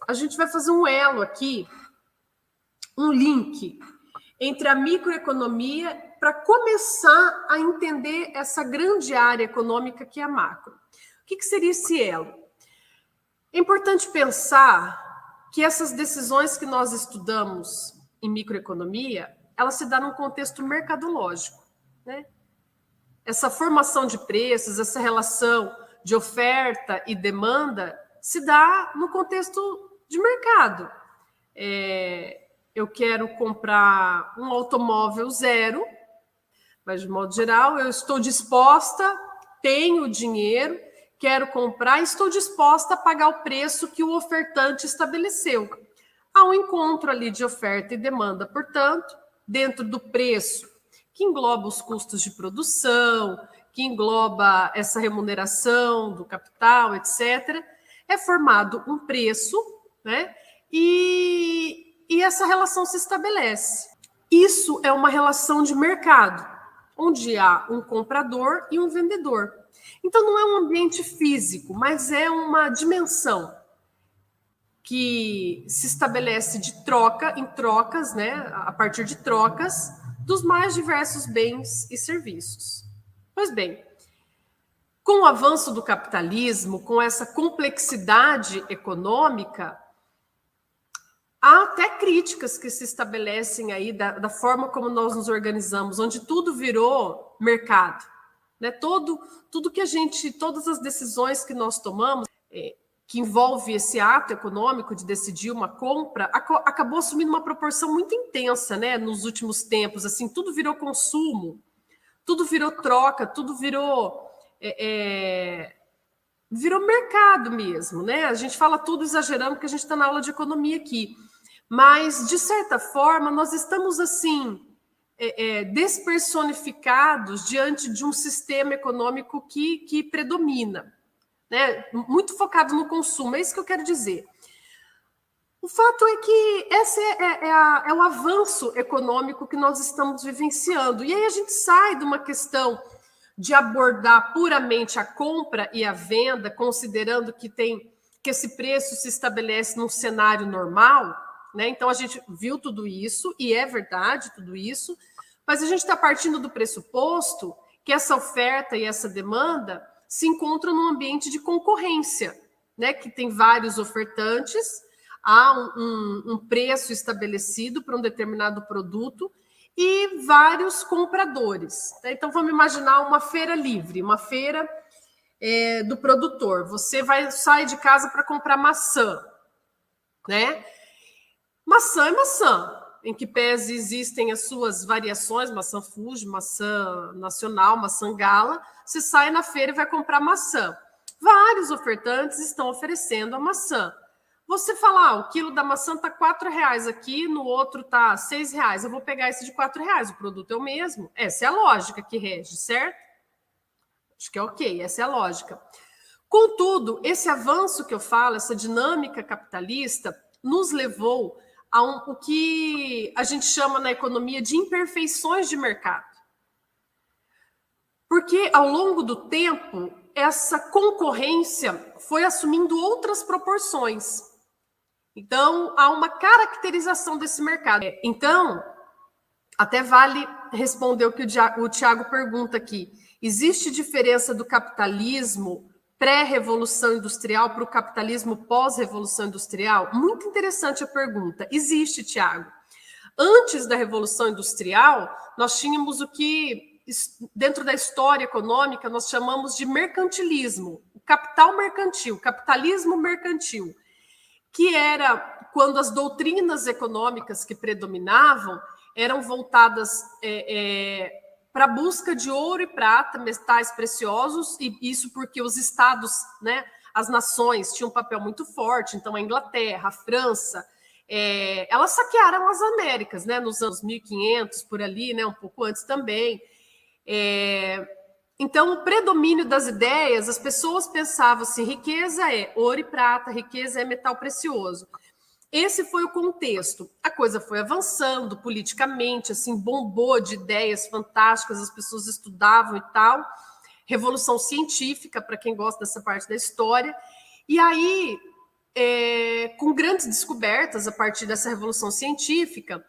a gente vai fazer um elo aqui, um link entre a microeconomia para começar a entender essa grande área econômica que é a macro. O que seria esse elo? É importante pensar que essas decisões que nós estudamos em microeconomia, elas se dão num contexto mercadológico, né? Essa formação de preços, essa relação de oferta e demanda se dá no contexto de mercado. Eu quero comprar um automóvel zero, mas de modo geral, eu estou disposta, tenho dinheiro, quero comprar e estou disposta a pagar o preço que o ofertante estabeleceu. Há um encontro ali de oferta e demanda, portanto, dentro do preço, que engloba os custos de produção, que engloba essa remuneração do capital, etc., é formado um preço, né? E essa relação se estabelece. Isso é uma relação de mercado, onde há um comprador e um vendedor. Então, não é um ambiente físico, mas é uma dimensão que se estabelece de troca em trocas, né, a partir de trocas dos mais diversos bens e serviços. Pois bem, com o avanço do capitalismo, com essa complexidade econômica, há até críticas que se estabelecem aí da forma como nós nos organizamos, onde tudo virou mercado, né? Tudo que a gente, todas as decisões que nós tomamos, que envolve esse ato econômico de decidir uma compra, acabou assumindo uma proporção muito intensa, né? Nos últimos tempos, assim, tudo virou consumo, tudo virou troca, tudo virou virou mercado mesmo, né? A gente fala tudo exagerando porque a gente está na aula de economia aqui. Mas, de certa forma, nós estamos, assim, despersonificados diante de um sistema econômico que predomina, né? Muito focado no consumo, é isso que eu quero dizer. O fato é que esse é o avanço econômico que nós estamos vivenciando. E aí a gente sai de uma questão de abordar puramente a compra e a venda, considerando que esse preço se estabelece num cenário normal, né? Então a gente viu tudo isso, e é verdade tudo isso, mas a gente está partindo do pressuposto que essa oferta e essa demanda se encontram num ambiente de concorrência, né? Que tem vários ofertantes, há um preço estabelecido para um determinado produto e vários compradores. Então, vamos imaginar uma feira livre, uma feira do produtor. Você sai de casa para comprar maçã, né? Maçã é maçã, em que pese existem as suas variações, maçã Fuji, maçã nacional, maçã gala. Você sai na feira e vai comprar maçã. Vários ofertantes estão oferecendo a maçã. Você fala, o quilo da maçã está R$4 aqui, no outro está R$6. Eu vou pegar esse de R$4, o produto é o mesmo. Essa é a lógica que rege, certo? Acho que é ok, essa é a lógica. Contudo, esse avanço que eu falo, essa dinâmica capitalista, nos levou a o que a gente chama na economia de imperfeições de mercado. Porque, ao longo do tempo, essa concorrência foi assumindo outras proporções. Então, há uma caracterização desse mercado. Então, até vale responder o que o Tiago pergunta aqui. Existe diferença do capitalismo pré-revolução industrial para o capitalismo pós-revolução industrial? Muito interessante a pergunta. Existe, Tiago. Antes da Revolução Industrial, nós tínhamos o que, dentro da história econômica, nós chamamos de mercantilismo, o capital mercantil, capitalismo mercantil, que era quando as doutrinas econômicas que predominavam eram voltadas para a busca de ouro e prata, metais preciosos, e isso porque os estados, né, as nações tinham um papel muito forte. Então, a Inglaterra, a França, elas saquearam as Américas, né, nos anos 1500, por ali, né, um pouco antes também. Então, o predomínio das ideias, as pessoas pensavam assim, riqueza é ouro e prata, riqueza é metal precioso. Esse foi o contexto. A coisa foi avançando politicamente, assim, bombou de ideias fantásticas, as pessoas estudavam e tal. Revolução científica, para quem gosta dessa parte da história. E aí, com grandes descobertas a partir dessa revolução científica,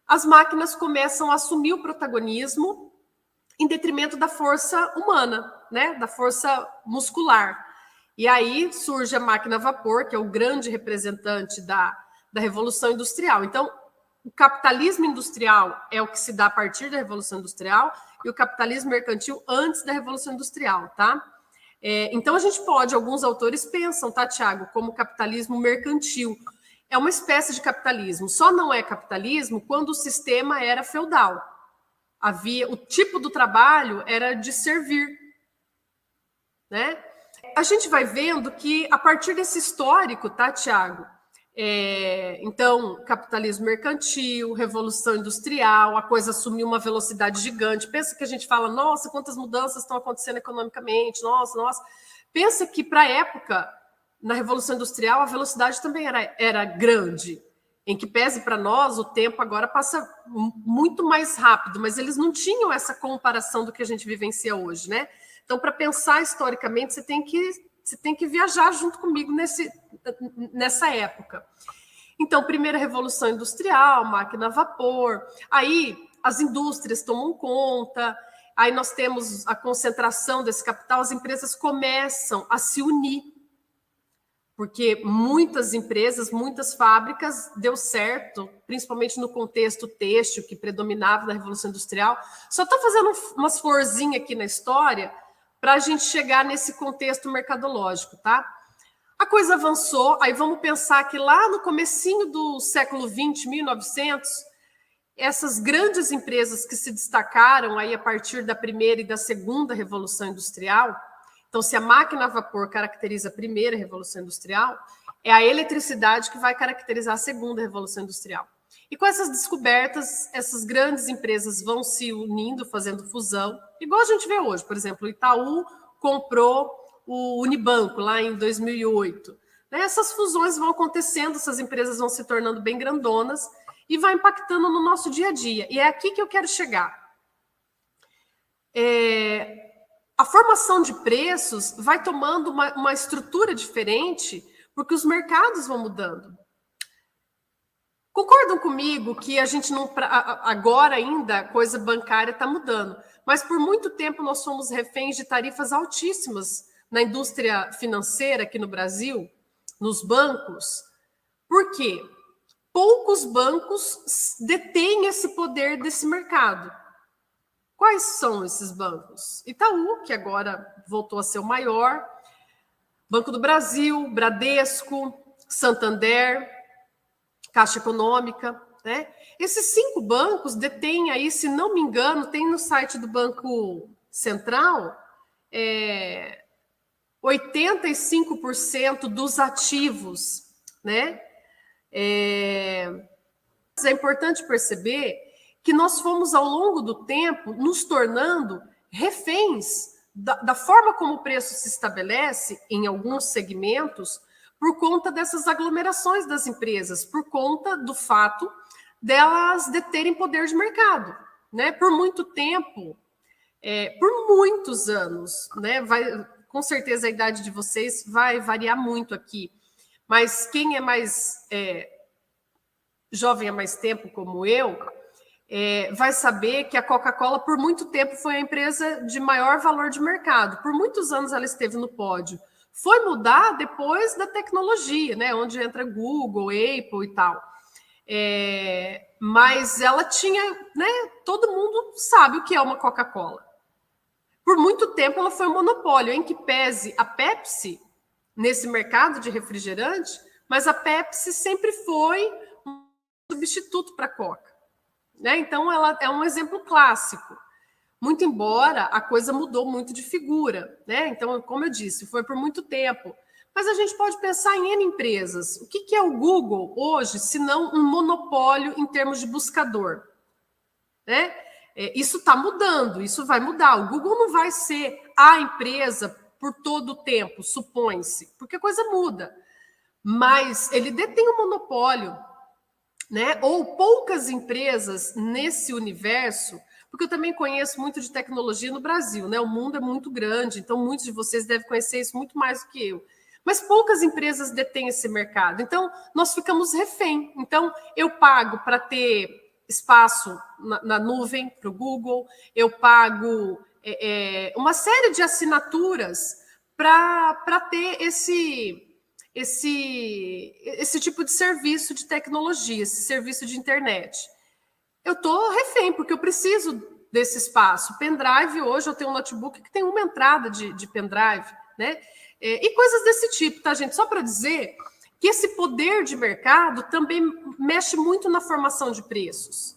as máquinas começam a assumir o protagonismo em detrimento da força humana, né, da força muscular. E aí surge a máquina a vapor, que é o grande representante da Revolução Industrial. Então, o capitalismo industrial é o que se dá a partir da Revolução Industrial e o capitalismo mercantil antes da Revolução Industrial, tá? Então, a gente pode, alguns autores pensam, tá, Tiago, como capitalismo mercantil. É uma espécie de capitalismo. Só não é capitalismo quando o sistema era feudal. O tipo do trabalho era de servir, né? A gente vai vendo que, a partir desse histórico, tá, Tiago? Então, capitalismo mercantil, revolução industrial, a coisa assumiu uma velocidade gigante. Pensa que a gente fala, nossa, quantas mudanças estão acontecendo economicamente, nossa. Pensa que, para a época, na Revolução Industrial, a velocidade também era grande, em que pese para nós, o tempo agora passa muito mais rápido, mas eles não tinham essa comparação do que a gente vivencia hoje, né? Então, para pensar historicamente, você tem que viajar junto comigo nessa época. Então, primeira revolução industrial, máquina a vapor, aí as indústrias tomam conta, aí nós temos a concentração desse capital, as empresas começam a se unir, porque muitas empresas, muitas fábricas deu certo, principalmente no contexto têxtil que predominava na Revolução Industrial. Só estou fazendo umas florzinhas aqui na história para a gente chegar nesse contexto mercadológico, tá? A coisa avançou, aí vamos pensar que lá no comecinho do século XX, 1900, essas grandes empresas que se destacaram aí a partir da primeira e da segunda Revolução Industrial. Então, se a máquina a vapor caracteriza a primeira Revolução Industrial, é a eletricidade que vai caracterizar a segunda Revolução Industrial. E com essas descobertas, essas grandes empresas vão se unindo, fazendo fusão, igual a gente vê hoje. Por exemplo, o Itaú comprou o Unibanco lá em 2008. Essas fusões vão acontecendo, essas empresas vão se tornando bem grandonas e vai impactando no nosso dia a dia. E é aqui que eu quero chegar. A formação de preços vai tomando uma estrutura diferente porque os mercados vão mudando. Concordam comigo que a gente não... Agora ainda a coisa bancária está mudando, mas por muito tempo nós fomos reféns de tarifas altíssimas na indústria financeira aqui no Brasil, nos bancos. Por quê? Poucos bancos detêm esse poder desse mercado. Quais são esses bancos? Itaú, que agora voltou a ser o maior, Banco do Brasil, Bradesco, Santander, Caixa Econômica, né? Esses 5 bancos detêm aí, se não me engano, tem no site do Banco Central, 85% dos ativos, né? É importante perceber que nós fomos, ao longo do tempo, nos tornando reféns da forma como o preço se estabelece em alguns segmentos por conta dessas aglomerações das empresas, por conta do fato delas deterem poder de mercado, né? Por muito tempo, por muitos anos, né? Com certeza a idade de vocês vai variar muito aqui, mas quem é mais jovem há mais tempo, como eu, vai saber que a Coca-Cola, por muito tempo, foi a empresa de maior valor de mercado. Por muitos anos ela esteve no pódio. Foi mudar depois da tecnologia, né? Onde entra Google, Apple e tal. Mas ela tinha, né? Todo mundo sabe o que é uma Coca-Cola. Por muito tempo ela foi um monopólio, em que pese a Pepsi nesse mercado de refrigerante, mas a Pepsi sempre foi um substituto para a Coca. Né? Então, ela é um exemplo clássico. Muito embora a coisa mudou muito de figura. Né? Então, como eu disse, foi por muito tempo. Mas a gente pode pensar em N empresas. O que é o Google hoje, se não um monopólio em termos de buscador? Né? Isso está mudando, isso vai mudar. O Google não vai ser a empresa por todo o tempo, supõe-se, porque a coisa muda. Mas ele detém um monopólio, né? Ou poucas empresas nesse universo, porque eu também conheço muito de tecnologia no Brasil, né? O mundo é muito grande, então muitos de vocês devem conhecer isso muito mais do que eu. Mas poucas empresas detêm esse mercado. Então, nós ficamos refém. Então, eu pago para ter espaço na nuvem para o Google, eu pago uma série de assinaturas para ter esse tipo de serviço de tecnologia, esse serviço de internet. Eu estou refém, porque eu preciso desse espaço. Pendrive, hoje eu tenho um notebook que tem uma entrada de pendrive, né? E coisas desse tipo, tá, gente? Só para dizer que esse poder de mercado também mexe muito na formação de preços.